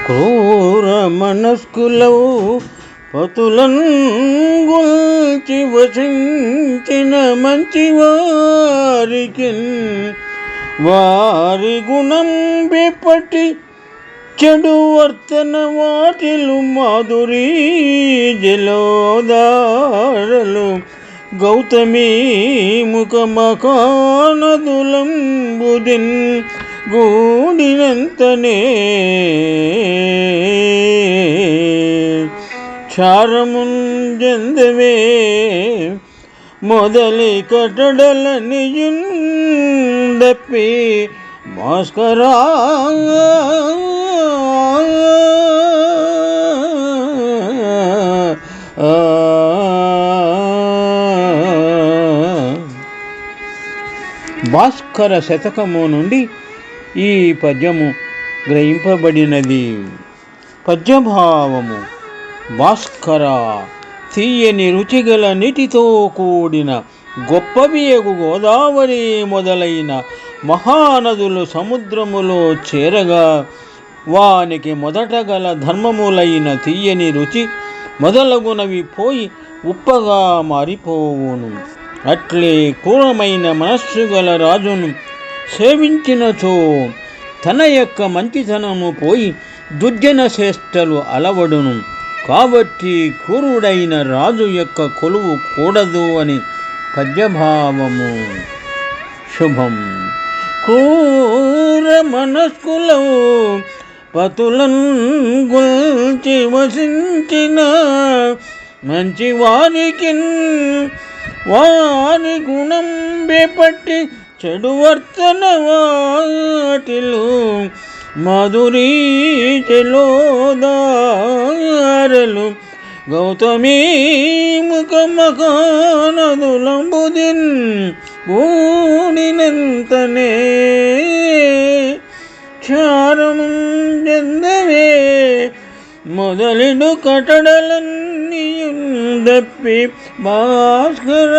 క్రూర మనస్కులవు పతులను గొల్చి వసించిన మంచివారికి వారి గుణం బెపటి చెడు వర్తన వాటిలు మాధురీ జలోదారలు గౌతమీ ముఖ మకానదులంబుదిన్ గూడినంతనే క్షారముంజందవే మొదలి కటడలనియుందప్పి భాస్కరా భాస్కర శతకము నుండి ఈ పద్యము గ్రహింపబడినది. పద్యభావము: భాస్కర, తీయని రుచిగల నీటితో కూడిన గొప్పవియగు గోదావరి మొదలైన మహానదులు సముద్రములో చేరగా వానికి మొదట గల ధర్మములైన తీయని రుచి మొదలగునవి పోయి ఉప్పగా మారిపోవును. అట్లే క్రూరమైన మనస్సు గల రాజును సేవించినచో తన యొక్క మంచితనము పోయి దుర్జన చేష్టలు అలవడును. కాబట్టి క్రూరుడైన రాజు యొక్క కొలువు కూడదు అని పద్యభావము. శుభం. క్రూర మనస్కులవు పతులను గొల్చి వసించిన మంచి వారికి వారి గుణం బెపట్టి చెడు వర్తన వాటిలు మాధురీ జలోదారలు గౌతమీ ముఖ మకానదులంబుదిన్ గూడినంతనే క్షారముంజందవే మొదలిడు కటడలన్నీయుందప్పి భాస్కర